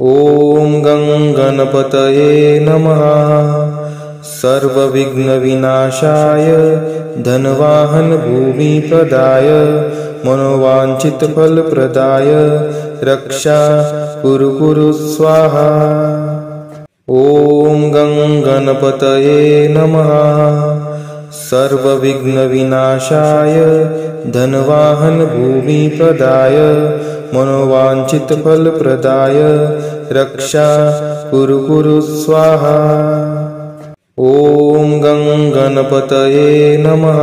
ॐ गं गणपतये नमः। सर्वविघ्नविनाशाय धनवाहन भूमिप्रदाय मनोवाञ्छितफलप्रदाय रक्षा कुरु स्वाहा। ॐ गं गणपतये नमः। सर्वविघ्नविनाशाय धनवाहन भूमिप्रदाय मनोवाञ्छितफलप्रदाय रक्षा कुरु स्वाहा। ॐ गं गणपतये नमः।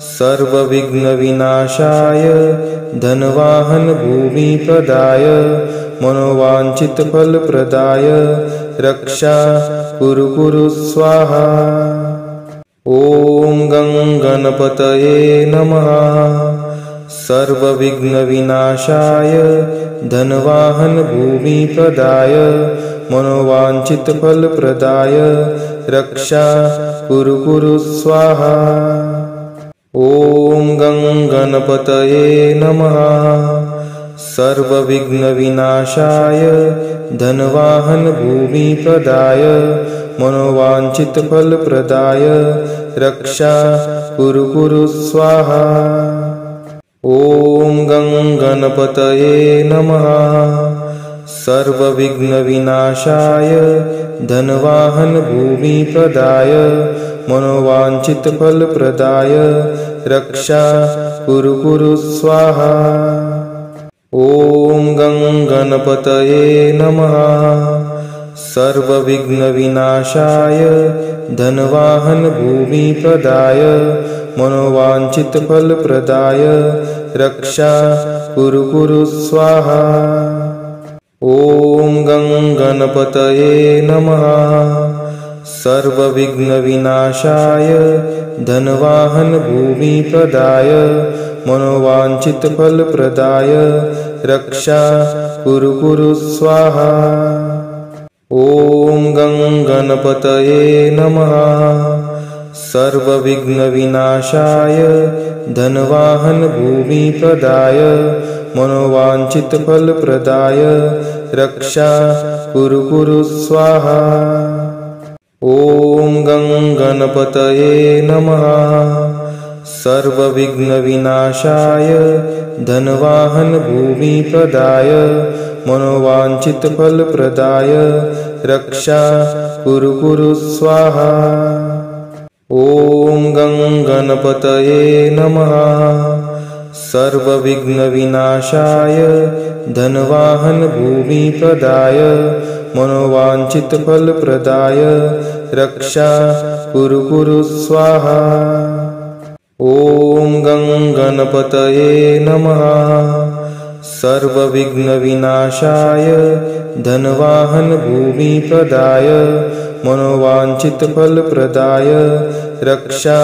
सर्वविघ्नविनाशाय धनवाहन भूमिप्रदाय मनोवाञ्छितफलप्रदाय रक्षा कुरु स्वाहा। ॐ गं गणपतये नमः। सर्वविघ्नविनाशाय धनवाहन भूमिप्रदाय मनोवाञ्छितफलप्रदाय रक्षा कुरु स्वाहा। ॐ गं गणपतये नमः। सर्वविघ्नविनाशाय धनवाहन भूमिप्रदाय मनोवाञ्छितफलप्रदाय रक्षा कुरु स्वाहा। ॐ गं गणपतये नमः। सर्वविघ्नविनाशाय धनवाहन भूमिप्रदाय मनोवाञ्छितफलप्रदाय रक्षा कुरु स्वाहा। ॐ गं गणपतये नमः। सर्वविघ्नविनाशाय धनवाहन भूमिप्रदाय मनोवाञ्छितफलप्रदाय रक्षा कुरु स्वाहा। ॐ गं गणपतये नमः। सर्वविघ्नविनाशाय धनवाहन भूमिप्रदाय मनोवाञ्छितफलप्रदाय रक्षा कुरु स्वाहा। ॐ गं गणपतये नमः। सर्वविघ्नविनाशाय धनवाहन भूमिप्रदाय मनोवाञ्छितफलप्रदाय रक्षा कुरु स्वाहा। ॐ गं गणपतये नमः। सर्वविघ्नविनाशाय धनवाहन भूमिप्रदाय मनोवाञ्छितफलप्रदाय रक्षा कुरु स्वाहा। ॐ गं गणपतये नमः। सर्वविघ्नविनाशाय धनवाहन भूमिप्रदाय मनोवाञ्छितफलप्रदाय रक्षा कुरु स्वाहा। ॐ गं गणपतये नमः। सर्वविघ्नविनाशाय धनवाहन भूमिप्रदाय मनोवाञ्छितफलप्रदाय रक्षा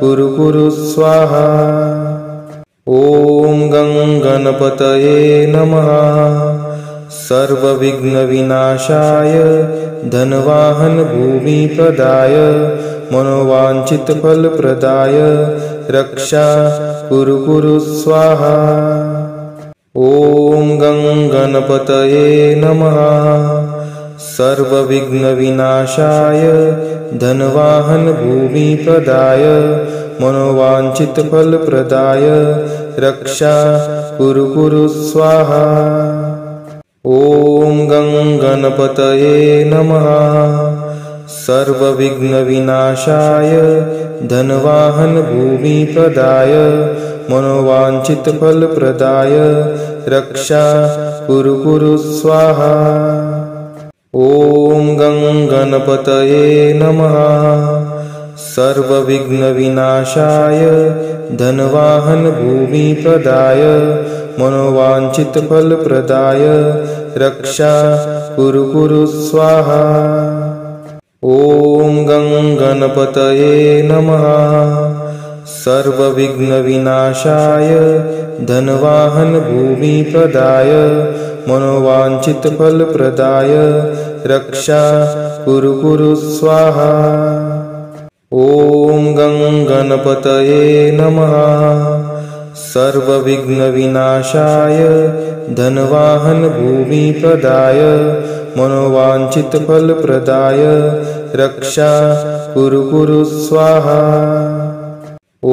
कुरु स्वाहा। ॐ गं गणपतये नमः। सर्वविघ्नविनाशाय धनवाहन भूमिप्रदाय मनोवाञ्छितफलप्रदाय रक्षा कुरु स्वाहा। ॐ गं गणपतये नमः। सर्वविघ्नविनाशाय धनवाहन भूमिप्रदाय मनोवाञ्छितफलप्रदाय रक्षा कुरु स्वाहा। ॐ गं गणपतये नमः। सर्वविघ्नविनाशाय धनवाहन भूमिप्रदाय मनोवाञ्छितफलप्रदाय रक्षा कुरु स्वाहा। ॐ गं गणपतये नमः। सर्वविघ्नविनाशाय धनवाहन भूमिप्रदाय मनोवाञ्छितफलप्रदाय रक्षा कुरु स्वाहा। ॐ गं गणपतये नमः। सर्वविघ्नविनाशाय धनवाहन भूमिप्रदाय मनोवाञ्छितफलप्रदाय रक्षा कुरु स्वाहा। ॐ गं गणपतये नमः। सर्वविघ्नविनाशाय धनवाहन भूमिप्रदाय मनोवाञ्छितफलप्रदाय रक्षा कुरु कुरु स्वाहा। ॐ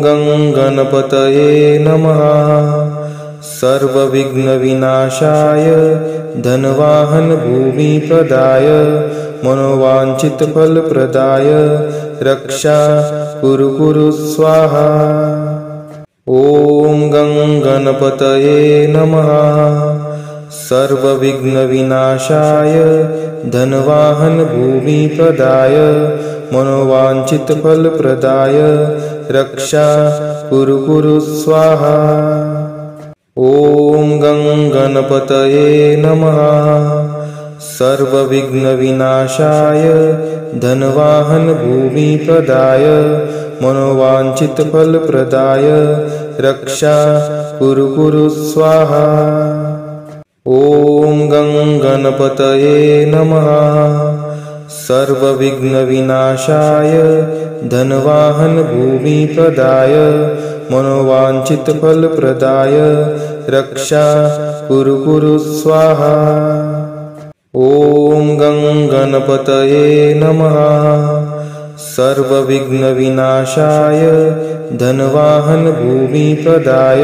गं गणपतये नमः। सर्वविघ्नविनाशाय धनवाहन भूमिप्रदाय मनोवाञ्छितफलप्रदाय रक्षा कुरु कुरु स्वाहा। ॐ गं गणपतये नमः। सर्वविघ्नविनाशाय धनवाहन भूमिप्रदाय मनोवाञ्छितफलप्रदाय रक्षा कुरु कुरु स्वाहा। ॐ गं गणपतये नमः। सर्वविघ्नविनाशाय धनवाहन भूमिप्रदाय मनोवाञ्छितफलप्रदाय रक्षा कुरु कुरु स्वाहा। ॐ गं गणपतये नमः। सर्वविघ्नविनाशाय धनवाहन भूमिप्रदाय मनोवाञ्छितफलप्रदाय रक्षा कुरु कुरु स्वाहा। ॐ गं गणपतये नमः। सर्वविघ्नविनाशाय धनवाहन भूमिप्रदाय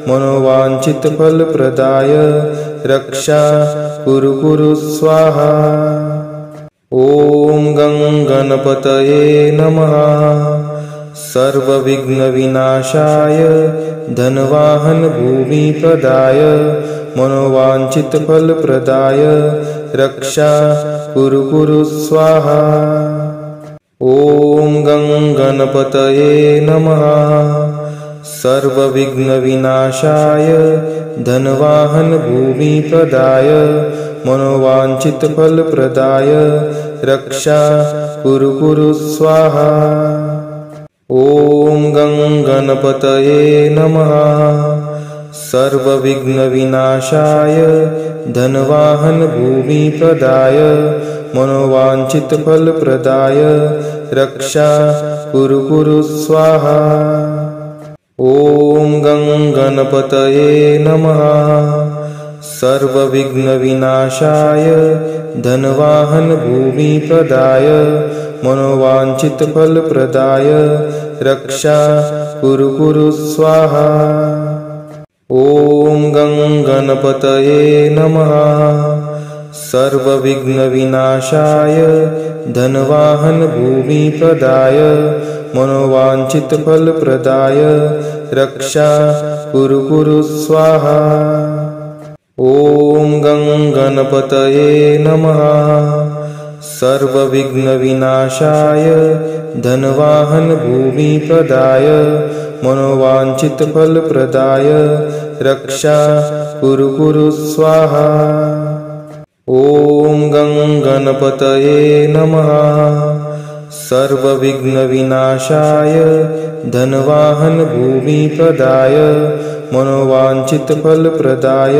मनोवाञ्छितफलप्रदाय रक्षा कुरु कुरु स्वाहा। ॐ गं गणपतये नमः। सर्वविघ्नविनाशाय धनवाहन भूमिप्रदाय मनोवाञ्छितफलप्रदाय रक्षा कुरु कुरु स्वाहा। ॐ गं गणपतये नमः। सर्वविघ्नविनाशाय धनवाहन भूमिप्रदाय मनोवाञ्छितफलप्रदाय रक्षा कुरु कुरु स्वाहा। ॐ गं गणपतये नमः। सर्वविघ्नविनाशाय धनवाहन भूमिप्रदाय मनोवाञ्छितफलप्रदाय रक्षा कुरु कुरु स्वाहा। ॐ गं गणपतये नमः। सर्वविघ्नविनाशाय धनवाहन भूमिप्रदाय मनोवाञ्छितफलप्रदाय रक्षा कुरु कुरु स्वाहा। ॐ गं गणपतये नमः। सर्वविघ्नविनाशाय धनवाहन भूमिप्रदाय मनोवाञ्छितफलप्रदाय रक्षा कुरु कुरु स्वाहा। ॐ गं गणपतये नमः। सर्वविघ्नविनाशाय धनवाहन भूमिप्रदाय मनोवाञ्छितफलप्रदाय रक्षा कुरु कुरु स्वाहा। ॐ गं गणपतये नमः। सर्वविघ्नविनाशाय धनवाहन भूमिप्रदाय मनोवाञ्छितफलप्रदाय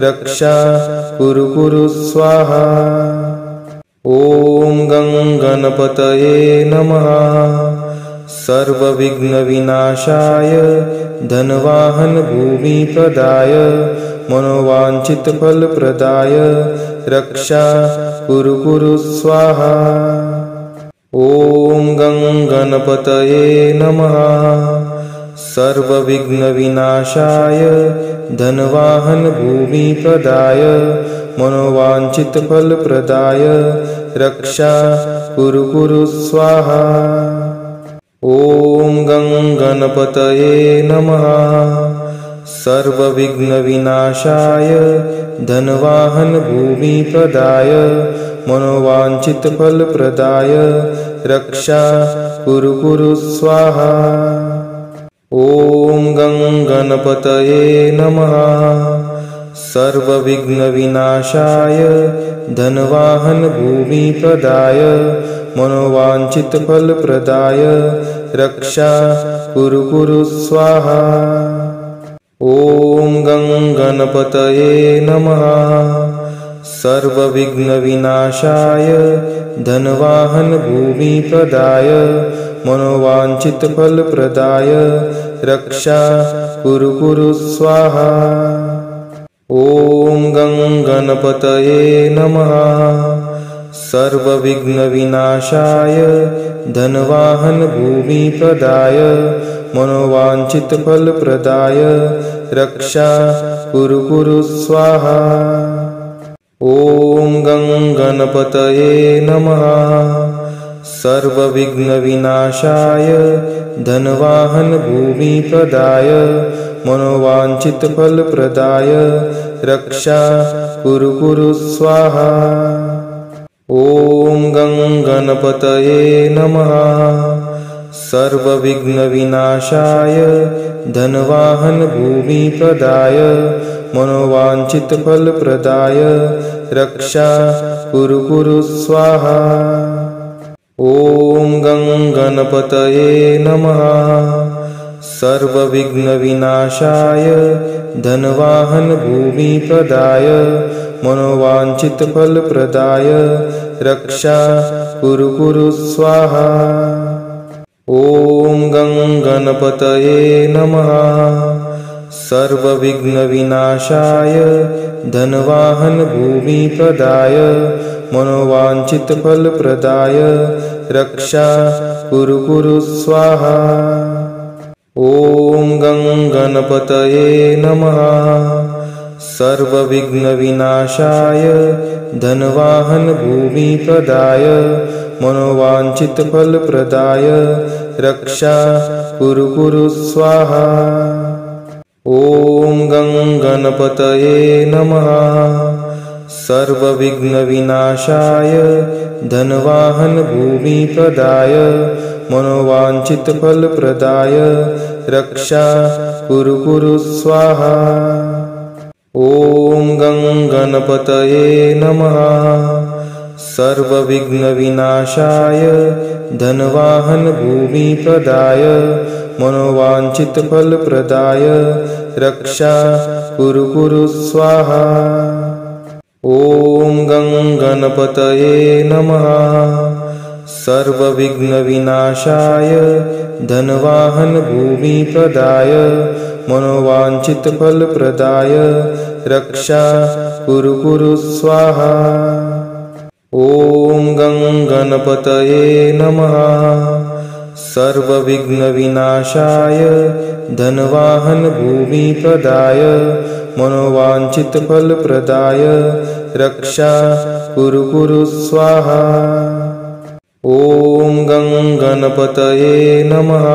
रक्षा कुरु कुरु स्वाहा। ॐ गं गणपतये नमः। सर्वविघ्नविनाशाय धनवाहन भूमिप्रदाय मनोवाञ्छितफलप्रदाय रक्षा कुरु कुरु स्वाहा। ॐ गं गणपतये नमः। सर्वविघ्नविनाशाय धनवाहन भूमिप्रदाय मनोवाञ्छितफलप्रदाय रक्षा कुरु कुरु स्वाहा। ॐ गं गणपतये नमः। सर्वविघ्नविनाशाय धनवाहन भूमिप्रदाय मनोवाञ्छितफलप्रदाय रक्षा कुरु कुरु स्वाहा। ॐ गं गणपतये नमः। सर्वविघ्नविनाशाय धनवाहन भूमिप्रदाय मनोवाञ्छितफलप्रदाय रक्षा कुरु कुरु स्वाहा। ॐ गं गणपतये नमः। सर्वविघ्नविनाशाय धनवाहन भूमिप्रदाय मनोवाञ्छितफलप्रदाय रक्षा कुरु कुरु स्वाहा। ॐ गं गणपतये नमः। सर्वविघ्नविनाशाय धनवाहन भूमिप्रदाय मनोवाञ्छितफलप्रदाय रक्षा कुरु कुरु स्वाहा। ॐ गं गणपतये नमः। सर्वविघ्नविनाशाय धनवाहन भूमिप्रदाय मनोवाञ्छितफलप्रदाय रक्षा कुरु कुरु स्वाहा। ॐ गं गणपतये नमः। सर्वविघ्नविनाशाय धनवाहन भूमिप्रदाय मनोवाञ्छितफलप्रदाय रक्षा कुरु कुरु स्वाहा। ॐ गं गणपतये नमः। सर्वविघ्नविनाशाय धनवाहन भूमिप्रदाय मनोवाञ्छितफलप्रदाय रक्षा कुरु कुरु स्वाहा। ॐ गं गणपतये नमः। सर्वविघ्नविनाशाय धनवाहन भूमिप्रदाय मनोवाञ्छितफलप्रदाय रक्षा कुरु कुरु स्वाहा। ॐ गं गणपतये नमः। सर्वविघ्नविनाशाय धनवाहन भूमिप्रदाय मनोवाञ्छितफलप्रदाय रक्षा कुरु कुरु स्वाहा। ॐ गं गणपतये नमः। सर्वविघ्नविनाशाय धनवाहन भूमिप्रदाय मनोवाञ्छितफलप्रदाय रक्षा कुरु कुरु स्वाहा। ॐ गं गणपतये नमः। सर्वविघ्नविनाशाय धनवाहन भूमिप्रदाय मनोवाञ्छितफलप्रदाय रक्षा कुरु कुरु स्वाहा। ॐ गं गणपतये नमः। सर्वविघ्नविनाशाय धनवाहन भूमिप्रदाय मनोवाञ्छितफलप्रदाय रक्षा कुरु कुरु स्वाहा। ॐ गं गणपतये नमः। सर्वविघ्नविनाशाय धनवाहन भूमिप्रदाय मनोवाञ्छितफलप्रदाय रक्षा कुरु कुरु स्वाहा। ॐ गं गणपतये नमः।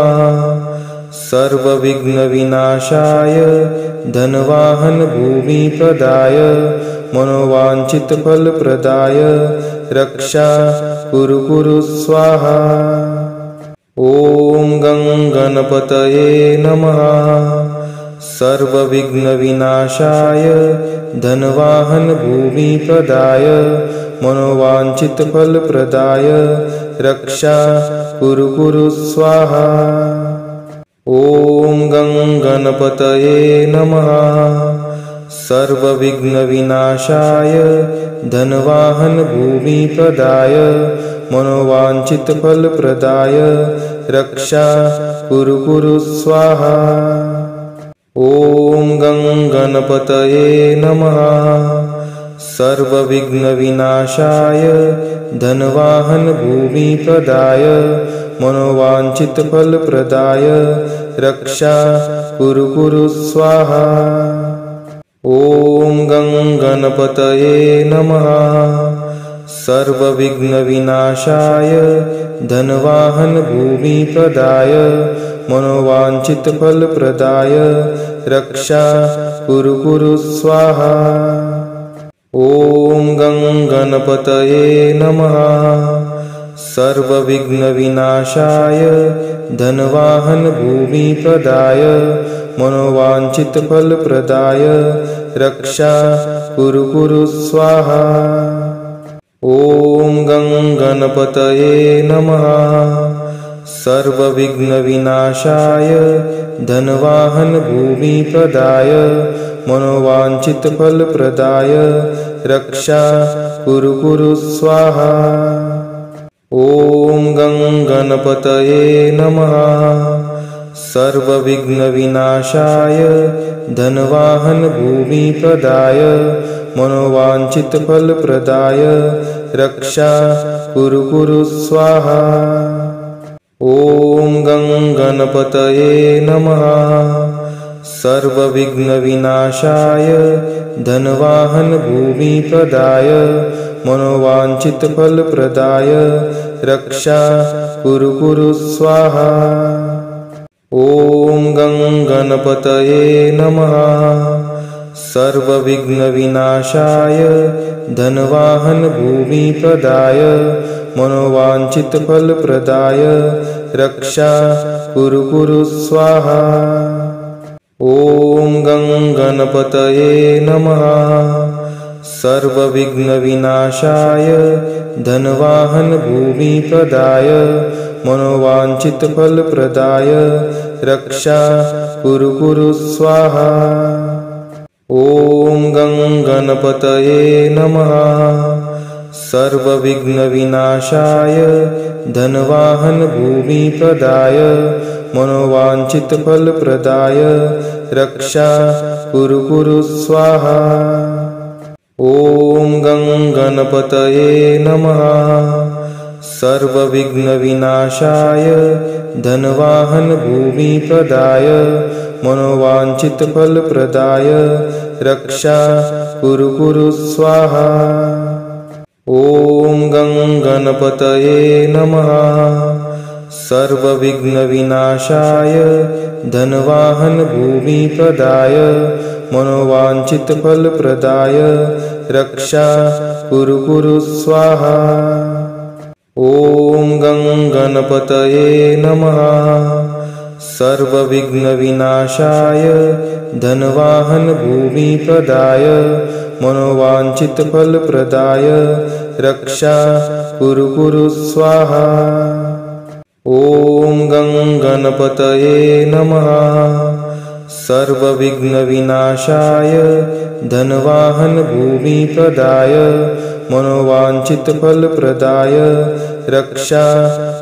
सर्वविघ्नविनाशाय धनवाहन भूमिप्रदाय मनोवाञ्छितफलप्रदाय रक्षा कुरु कुरु स्वाहा। ॐ गं गणपतये नमः। सर्वविघ्नविनाशाय धनवाहन भूमिप्रदाय मनोवाञ्छितफलप्रदाय रक्षा कुरु कुरु स्वाहा। ॐ गं गणपतये नमः। सर्वविघ्नविनाशाय धनवाहन भूमिप्रदाय मनोवाञ्छितफलप्रदाय रक्षा कुरु कुरु स्वाहा। ॐ गं गणपतये नमः। सर्वविघ्नविनाशाय धनवाहन भूमिप्रदाय मनोवाञ्छितफलप्रदाय रक्षा कुरु कुरु स्वाहा। ॐ गं गणपतये नमः। सर्वविघ्नविनाशाय धनवाहन भूमिप्रदाय मनोवाञ्छितफलप्रदाय रक्षा कुरु कुरु स्वाहा। ॐ गं गणपतये नमः। सर्वविघ्नविनाशाय धनवाहन भूमिप्रदाय मनोवाञ्छितफलप्रदाय रक्षा कुरु कुरु स्वाहा। ॐ गं गणपतये नमः। सर्वविघ्नविनाशाय धनवाहन भूमिप्रदाय मनोवाञ्छितफलप्रदाय रक्षा कुरु कुरु स्वाहा। ॐ गं गणपतये नमः। सर्वविघ्नविनाशाय धनवाहन भूमिप्रदाय मनोवाञ्छितफलप्रदाय रक्षा कुरु कुरु स्वाहा। ॐ गं गणपतये नमः। सर्वविघ्नविनाशाय धनवाहन भूमिप्रदाय मनोवाञ्छितफलप्रदाय रक्षा कुरु कुरु स्वाहा। ॐ गं गणपतये नमः। सर्वविघ्नविनाशाय धनवाहन भूमिप्रदाय मनोवाञ्छितफलप्रदाय रक्षा कुरु कुरु स्वाहा। ॐ गं गणपतये नमः। सर्वविघ्नविनाशाय धनवाहन भूमिप्रदाय मनोवाञ्छितफलप्रदाय रक्षा कुरु कुरु स्वाहा। ॐ गं गणपतये नमः। सर्वविघ्नविनाशाय धनवाहन भूमिप्रदाय मनोवाञ्छितफलप्रदाय रक्षा कुरु कुरु स्वाहा। ॐ गं गणपतये नमः। सर्वविघ्नविनाशाय धनवाहन भूमिप्रदाय मनोवाञ्छितफलप्रदाय रक्षा कुरु कुरु स्वाहा। ॐ गं गणपतये नमः। सर्वविघ्नविनाशाय धनवाहन भूमिप्रदाय मनोवाञ्छितफलप्रदाय रक्षा कुरु कुरु स्वाहा। ॐ गं गणपतये नमः। सर्वविघ्नविनाशाय धनवाहन भूमिप्रदाय मनोवाञ्छितफलप्रदाय रक्षा कुरु कुरु स्वाहा। ॐ गं गणपतये नमः। सर्वविघ्नविनाशाय धनवाहन भूमिप्रदाय मनोवाञ्छितफलप्रदाय रक्षा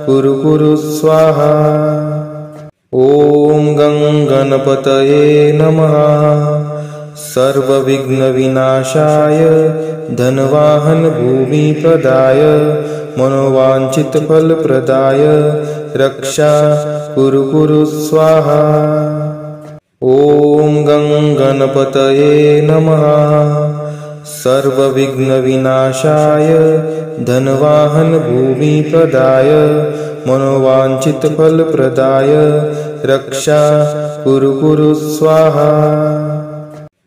कुरु कुरु स्वाहा। ॐ गं गणपतये नमः। सर्वविघ्नविनाशाय धनवाहन भूमिप्रदाय मनोवाञ्छितफलप्रदाय रक्षा कुरु कुरु स्वाहा। ॐ गं गणपतये नमः। सर्वविघ्नविनाशाय धनवाहन भूमिप्रदाय मनोवाञ्छितफलप्रदाय रक्षा कुरु कुरु स्वाहा।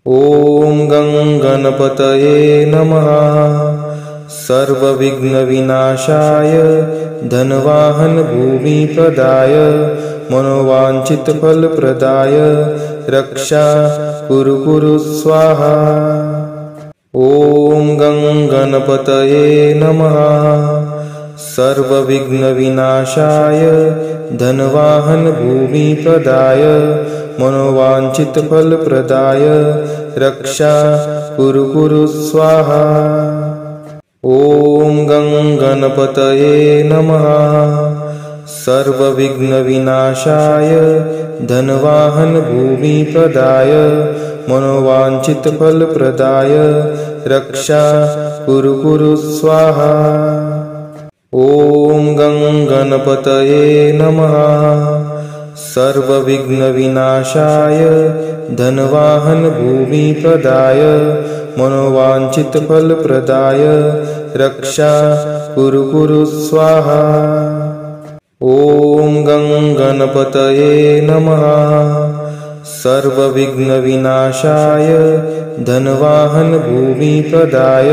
ॐ गं गणपतये नमः। सर्वविघ्नविनाशाय धनवाहन भूमिप्रदाय मनोवाञ्छितफलप्रदाय रक्षा कुरु कुरु स्वाहा। ॐ गं गणपतये नमः। सर्वविघ्नविनाशाय धनवाहन भूमिप्रदाय मनोवाञ्छितफलप्रदाय रक्षा कुरु कुरु स्वाहा। ॐ गं गणपतये नमः। सर्वविघ्नविनाशाय धनवाहन भूमिप्रदाय मनोवाञ्छितफलप्रदाय रक्षा कुरु कुरु स्वाहा। ॐ गं गणपतये नमः। सर्वविघ्नविनाशाय धनवाहन भूमिप्रदाय मनोवाञ्छितफलप्रदाय रक्षा कुरु कुरु स्वाहा। ॐ गं गणपतये नमः। सर्वविघ्नविनाशाय धनवाहन भूमिप्रदाय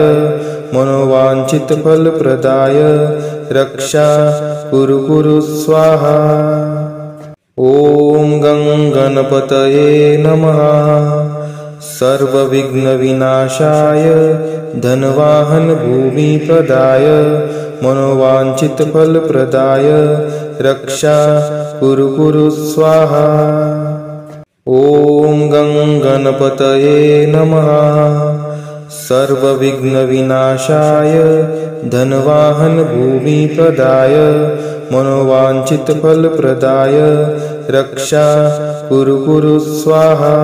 मनोवाञ्छितफलप्रदाय रक्षा कुरु कुरु स्वाहा। ॐ गं गणपतये नमः। सर्वविघ्नविनाशाय धनवाहन भूमिप्रदाय मनोवाञ्छितफलप्रदाय रक्षा कुरु कुरु स्वाहा। ॐ गं गणपतये नमः। सर्वविघ्नविनाशाय धनवाहन भूमिप्रदाय मनोवाञ्छितफलप्रदाय रक्षा कुरु कुरु स्वाहा।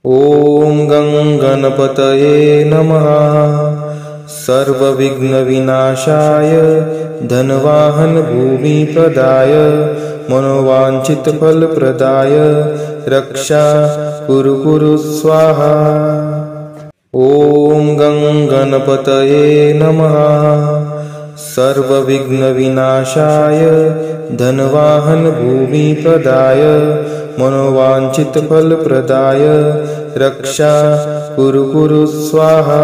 ॐ गं गणपतये नमः। सर्वविघ्नविनाशाय धनवाहन भूमिप्रदाय मनोवाञ्छितफलप्रदाय रक्षा कुरु कुरु स्वाहा। ॐ गं गणपतये नमः। सर्वविघ्नविनाशाय धनवाहन भूमिप्रदाय मनोवाञ्छितफलप्रदाय रक्षा कुरु कुरु स्वाहा।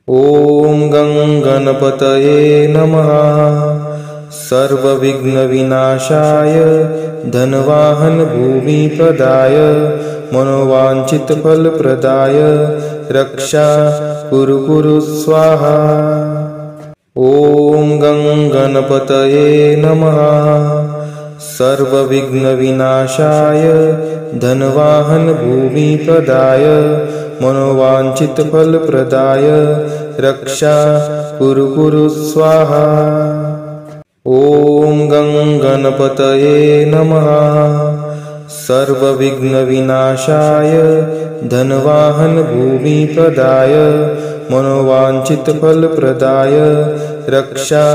ॐ गं गणपतये नमः। सर्वविघ्नविनाशाय धनवाहन भूमिप्रदाय मनोवाञ्छितफलप्रदाय रक्षा कुरु कुरु स्वाहा। ॐ गं गणपतये नमः। सर्वविघ्नविनाशाय धनवाहन भूमिप्रदाय मनोवाञ्छितफलप्रदाय रक्षा कुरु कुरु स्वाहा। ॐ गं गणपतये नमः। सर्वविघ्नविनाशाय धनवाहन भूमिप्रदाय मनोवाञ्छितफलप्रदाय रक्षा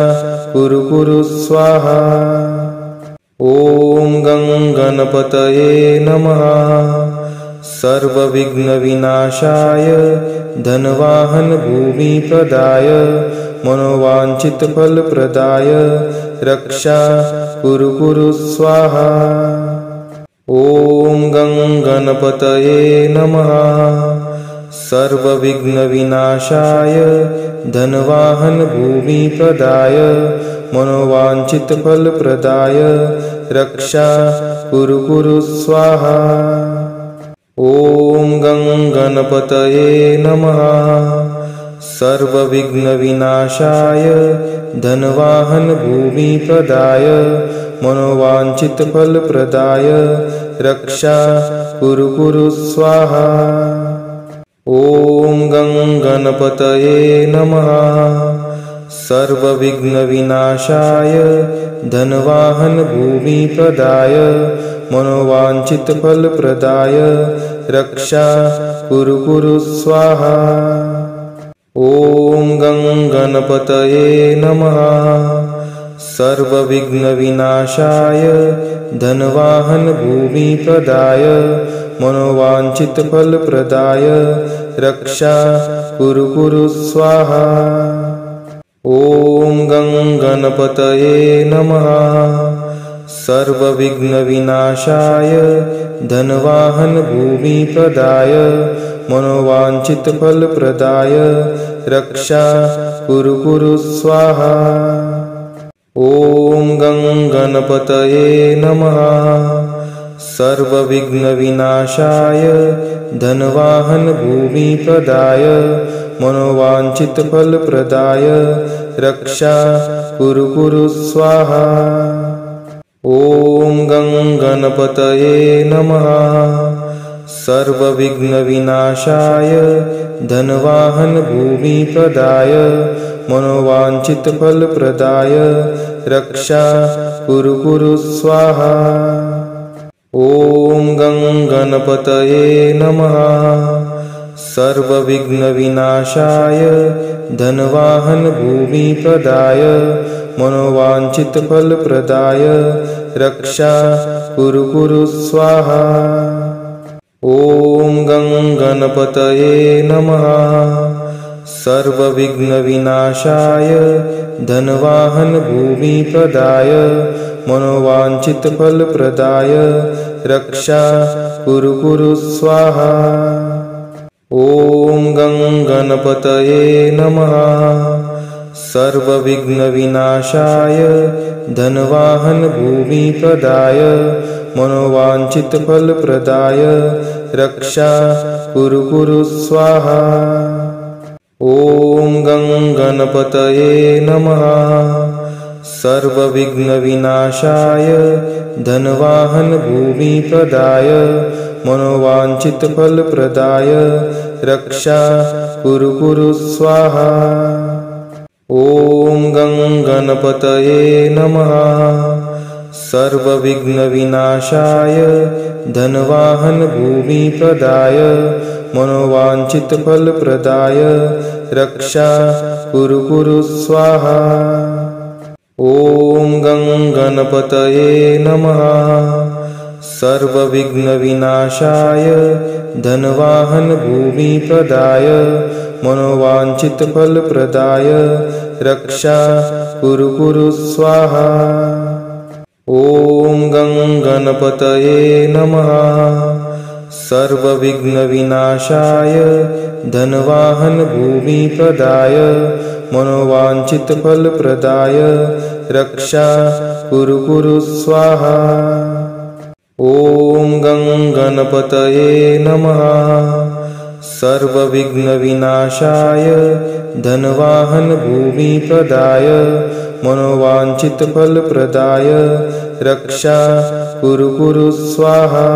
कुरु कुरु स्वाहा। ॐ गं गणपतये नमः। सर्वविघ्नविनाशाय धनवाहन भूमिप्रदाय मनोवाञ्छितफलप्रदाय रक्षा कुरु कुरु स्वाहा। ॐ गं गणपतये नमः। सर्वविघ्नविनाशाय धनवाहन भूमिप्रदाय मनोवाञ्छितफलप्रदाय रक्षा कुरु कुरु स्वाहा। ॐ गं गणपतये नमः। सर्वविघ्नविनाशाय धनवाहन भूमिप्रदाय मनोवाञ्छितफलप्रदाय रक्षा कुरु कुरु स्वाहा। ॐ गं गणपतये नमः। सर्वविघ्नविनाशाय धनवाहन भूमिप्रदाय मनोवाञ्छितफलप्रदाय रक्षा कुरु कुरु स्वाहा। ॐ गं गणपतये नमः। सर्वविघ्नविनाशाय धनवाहन भूमिप्रदाय मनोवाञ्छितफलप्रदाय रक्षा कुरु कुरु स्वाहा। ॐ गं गणपतये नमः। सर्वविघ्नविनाशाय धनवाहन भूमिप्रदाय मनोवाञ्छितफलप्रदाय रक्षा कुरु कुरु स्वाहा। ॐ गं गणपतये नमः। सर्वविघ्नविनाशाय धनवाहन भूमिप्रदाय मनोवाञ्छितफलप्रदाय रक्षा कुरु कुरु स्वाहा। ॐ गं गणपतये नमः। सर्वविघ्नविनाशाय धनवाहन भूमिप्रदाय मनोवाञ्छितफलप्रदाय रक्षा कुरु कुरु स्वाहा। ॐ गं गणपतये नमः। सर्वविघ्नविनाशाय धनवाहन भूमिप्रदाय मनोवाञ्छितफलप्रदाय रक्षा कुरु कुरु स्वाहा। ॐ गं गणपतये नमः। सर्वविघ्नविनाशाय धनवाहन भूमिप्रदाय मनोवाञ्छितफलप्रदाय रक्षा कुरु कुरु स्वाहा। ॐ गं गणपतये नमः। सर्वविघ्नविनाशाय धनवाहन भूमिप्रदाय मनोवाञ्छितफलप्रदाय रक्षा कुरु कुरु स्वाहा। ॐ गं गणपतये नमः। सर्वविघ्नविनाशाय धनवाहन भूमिप्रदाय मनोवाञ्छितफलप्रदाय रक्षा कुरु कुरु स्वाहा। ॐ गं गणपतये नमः। सर्वविघ्नविनाशाय धनवाहन भूमिप्रदाय मनोवाञ्छितफलप्रदाय रक्षा कुरु कुरु स्वाहा। ॐ गं गणपतये नमः। सर्वविघ्नविनाशाय धनवाहन भूमिप्रदाय मनोवाञ्छितफलप्रदाय रक्षा कुरु कुरु स्वाहा। ॐ गं गणपतये नमः। सर्वविघ्नविनाशाय धनवाहन भूमिप्रदाय मनोवाञ्छितफलप्रदाय रक्षा कुरु कुरु स्वाहा। ॐ गं गणपतये नमः। सर्वविघ्नविनाशाय धनवाहन भूमिप्रदाय मनोवाञ्छितफलप्रदाय रक्षा कुरु कुरु स्वाहा।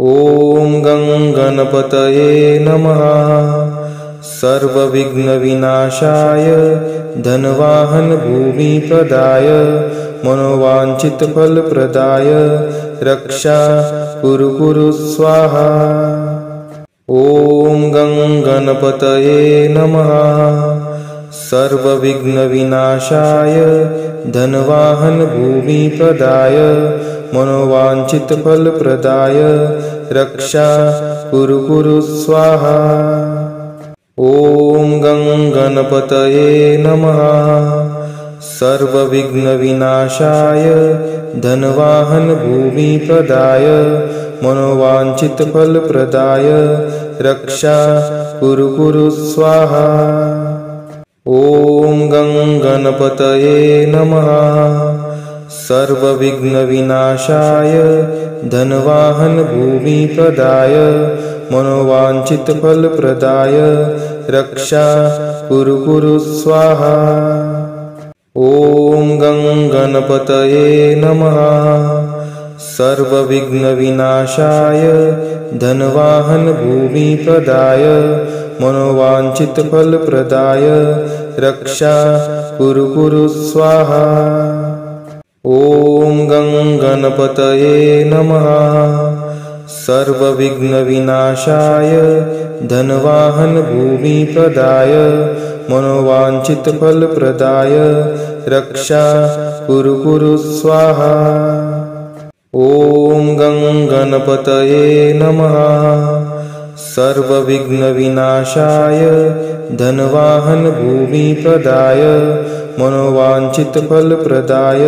ॐ गं गणपतये नमः। सर्वविघ्नविनाशाय धनवाहन भूमिप्रदाय मनोवाञ्छितफलप्रदाय रक्षा कुरु कुरु स्वाहा। ॐ गं गणपतये नमः। सर्वविघ्नविनाशाय धनवाहन भूमिप्रदाय मनोवाञ्छितफलप्रदाय रक्षा कुरु कुरु स्वाहा। ॐ गं गणपतये नमः। सर्वविघ्नविनाशाय धनवाहन भूमिप्रदाय मनोवाञ्छितफलप्रदाय रक्षा कुरु कुरु स्वाहा। ॐ गं गणपतये नमः। सर्वविघ्नविनाशाय धनवाहन भूमिप्रदाय मनोवाञ्छितफलप्रदाय रक्षा कुरु कुरु स्वाहा। ॐ गं गणपतये नमः। सर्वविघ्नविनाशाय धनवाहन भूमिप्रदाय मनोवाञ्छितफलप्रदाय रक्षा कुरु कुरु स्वाहा। ॐ गं गणपतये नमः। सर्वविघ्नविनाशाय धनवाहन भूमिप्रदाय मनोवाञ्छितफलप्रदाय रक्षा कुरु कुरु स्वाहा। ॐ गं गणपतये नमः। सर्वविघ्नविनाशाय धनवाहन भूमिप्रदाय मनोवाञ्छितफलप्रदाय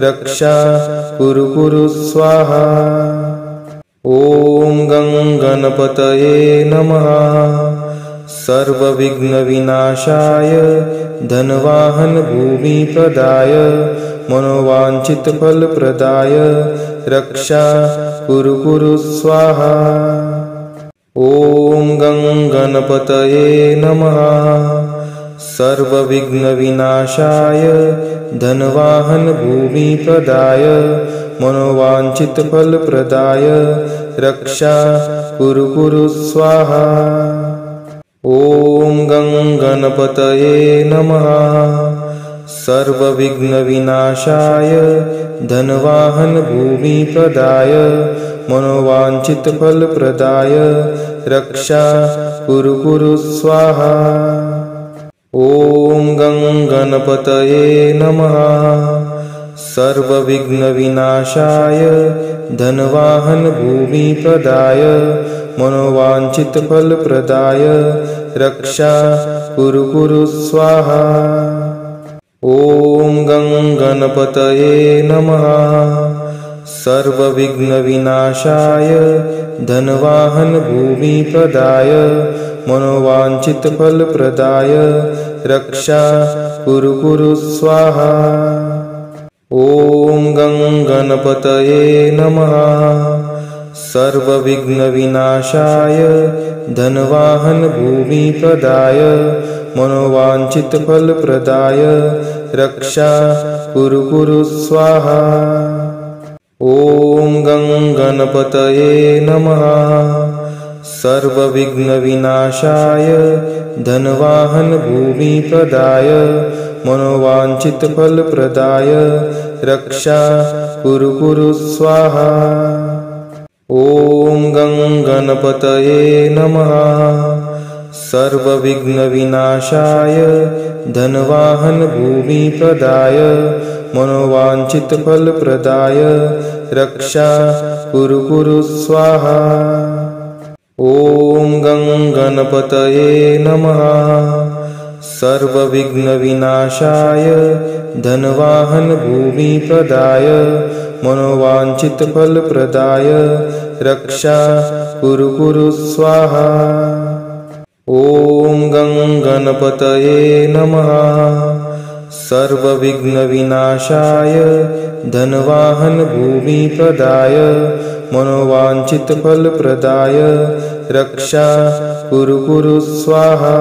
रक्षा कुरु कुरु स्वाहा। ॐ गं गणपतये नमः। सर्वविघ्नविनाशाय धनवाहन भूमिप्रदाय मनोवाञ्छितफलप्रदाय रक्षा कुरु कुरु स्वाहा। ॐ गं गणपतये नमः। सर्वविघ्नविनाशाय धनवाहन भूमिप्रदाय मनोवाञ्छितफलप्रदाय रक्षा कुरु कुरु स्वाहा। ॐ गं गणपतये नमः। सर्वविघ्नविनाशाय धनवाहन भूमिप्रदाय मनोवाञ्छितफलप्रदाय रक्षा कुरु कुरु स्वाहा। ॐ गं गणपतये नमः। सर्वविघ्नविनाशाय धनवाहन भूमिप्रदाय मनोवाञ्छितफलप्रदाय रक्षा कुरु कुरु स्वाहा। ॐ गं गणपतये नमः। सर्वविघ्नविनाशाय धनवाहन भूमिप्रदाय मनोवाञ्छितफलप्रदाय रक्षा कुरु कुरु स्वाहा। ॐ गं गणपतये नमः। सर्वविघ्नविनाशाय धनवाहन भूमिप्रदाय मनोवाञ्छितफलप्रदाय रक्षा कुरु कुरु स्वाहा। ॐ गं गणपतये नमः। सर्वविघ्नविनाशाय धनवाहन भूमिप्रदाय मनोवाञ्छितफलप्रदाय रक्षा कुरु कुरु स्वाहा। ॐ गं गणपतये नमः। सर्वविघ्नविनाशाय धनवाहन भूमिप्रदाय मनोवाञ्छितफलप्रदाय रक्षा कुरु कुरु स्वाहा। ॐ गं गणपतये नमः। सर्वविघ्नविनाशाय धनवाहन भूमिप्रदाय मनोवाञ्छितफलप्रदाय रक्षा कुरु कुरु स्वाहा। ॐ गं गणपतये नमः। सर्वविघ्नविनाशाय धनवाहन भूमिप्रदाय मनोवाञ्छितफलप्रदाय रक्षा कुरु कुरु स्वाहा।